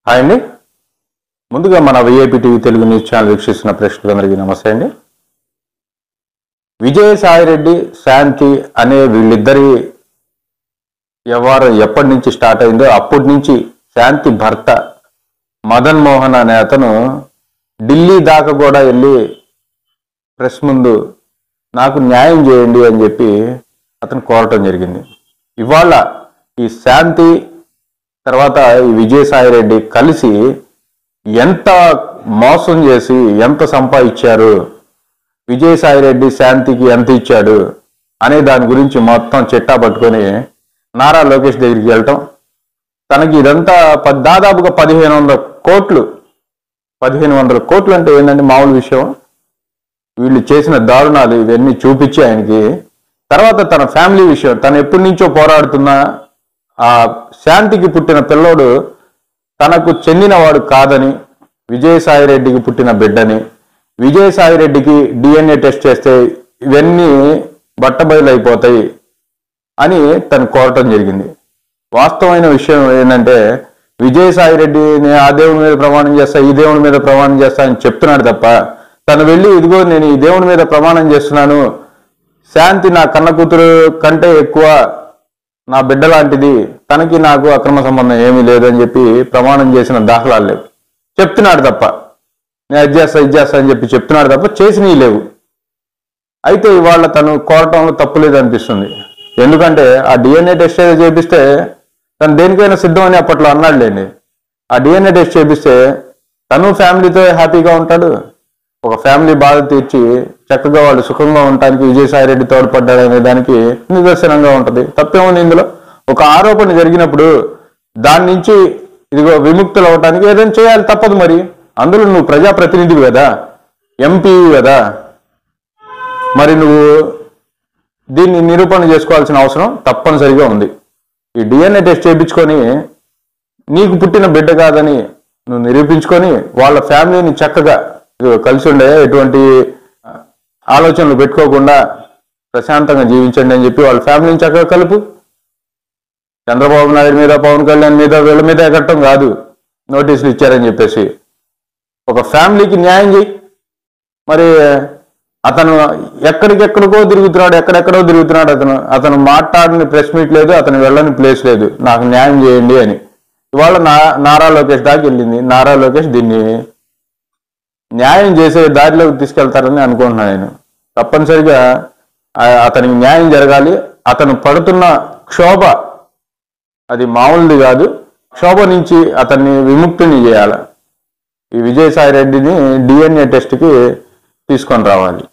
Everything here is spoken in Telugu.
హాయ్ అండి. ముందుగా మన VIP TV Telugu news channel వీక్షిస్తున్న ప్రేక్షకులందరికీ నమస్తే అండి. విజయసాయిరెడ్డి శాంతి అనే వీళ్ళిద్దరి వ్యవహారం ఎప్పటి నుంచి స్టార్ట్ అయిందో అప్పటి నుంచి శాంతి భర్త మదన్ మోహన్ అనే అతను ఢిల్లీ దాకా కూడా వెళ్ళి ప్రెస్ ముందు నాకు న్యాయం చేయండి అని చెప్పి అతను కోరటం జరిగింది. ఇవాళ ఈ శాంతి తర్వాత ఈ విజయసాయిరెడ్డి కలిసి ఎంత మోసం చేసి ఎంత సంపాదించారు, విజయసాయిరెడ్డి శాంతికి ఎంత ఇచ్చాడు అనే దాని గురించి మొత్తం చిట్టా పట్టుకొని నారా లోకేష్ దగ్గరికి వెళ్ళటం, తనకి ఇదంతా దాదాపుగా 1500 కోట్లు 1500 కోట్లు అంటే ఏంటంటే మామూలు విషయం. వీళ్ళు చేసిన దారుణాలు ఇవన్నీ చూపించి ఆయనకి తర్వాత తన ఫ్యామిలీ విషయం, తను ఎప్పటి నుంచో పోరాడుతున్న ఆ శాంతికి పుట్టిన పిల్లోడు తనకు చెందినవాడు కాదని, విజయసాయిరెడ్డికి పుట్టిన బిడ్డని, విజయసాయిరెడ్డికి DNA టెస్ట్ చేస్తే ఇవన్నీ బట్టబయలైపోతాయి అని తను కోరటం జరిగింది. వాస్తవమైన విషయం ఏంటంటే విజయసాయిరెడ్డి నేను ఆ దేవుని మీద ప్రమాణం చేస్తా, ఈ దేవుని మీద ప్రమాణం చేస్తా అని చెప్తున్నాడు తప్ప తను వెళ్ళి ఇదిగో నేను ఈ దేవుని మీద ప్రమాణం చేస్తున్నాను, శాంతి నా కన్న కూతురు కంటే ఎక్కువ నా బిడ్డ లాంటిది, తనకి నాకు అక్రమ సంబంధం ఏమీ లేదని చెప్పి ప్రమాణం చేసిన దాఖలాలు లేవు. చెప్తున్నాడు తప్ప నేను ఇది చేస్తా అని చెప్పి చెప్తున్నాడు తప్ప చేసినవి లేవు. అయితే ఇవాళ తను కోరటంలో తప్పు లేదు అనిపిస్తుంది. ఎందుకంటే ఆ DNA టెస్ట్ ఏదో చేపిస్తే తను దేనికైనా సిద్ధం అని అప్పట్లో అన్నాడులేండి. ఆ DNA టెస్ట్ చేపిస్తే తను ఫ్యామిలీతో హ్యాపీగా ఉంటాడు, ఒక ఫ్యామిలీ బాధ తీర్చి చక్కగా వాళ్ళు సుఖంగా ఉండటానికి విజయసాయిరెడ్డి తోడ్పడ్డాడనే దానికి నిదర్శనంగా ఉంటుంది. తప్పేముంది ఇందులో? ఒక ఆరోపణ జరిగినప్పుడు దాని నుంచి ఇదిగో విముక్తులు అవటానికి ఏదైనా చేయాలి, తప్పదు. మరి అందులో నువ్వు ప్రజాప్రతినిధివి కదా, MP కదా, మరి నువ్వు దీన్ని నిరూపణ చేసుకోవాల్సిన అవసరం తప్పనిసరిగా ఉంది. ఈ DNA టెస్ట్ చేయించుకొని నీకు పుట్టిన బిడ్డ కాదని నువ్వు నిరూపించుకొని వాళ్ళ ఫ్యామిలీని చక్కగా కలిసి ఉండే ఎటువంటి ఆలోచనలు పెట్టుకోకుండా ప్రశాంతంగా జీవించండి అని చెప్పి వాళ్ళ ఫ్యామిలీని చక్కగా కలుపు. చంద్రబాబు నాయుడు మీద, పవన్ కళ్యాణ్ మీద, వీళ్ళ మీద ఎక్కడం కాదు నోటీసులు ఇచ్చారని చెప్పేసి ఒక ఫ్యామిలీకి న్యాయం చేయి. మరి అతను ఎక్కడికెక్కడికో తిరుగుతున్నాడు, ఎక్కడెక్కడో తిరుగుతున్నాడు. అతను మాట్లాడిన ప్రెస్ మీట్ లేదు, అతను వెళ్ళని ప్లేస్ లేదు, నాకు న్యాయం చేయండి అని. ఇవాళ నారా లోకేష్ దాకా వెళ్ళింది. నారా లోకేష్ దీన్ని న్యాయం చేసే దారిలోకి తీసుకెళ్తారని అనుకుంటున్నాను నేను. తప్పనిసరిగా అతనికి న్యాయం జరగాలి. అతను పడుతున్న క్షోభ అది మామూలుది కాదు. క్షోభ నుంచి అతన్ని విముక్తిని చేయాలి. ఈ విజయసాయిరెడ్డిని DNA టెస్ట్కి తీసుకొని రావాలి.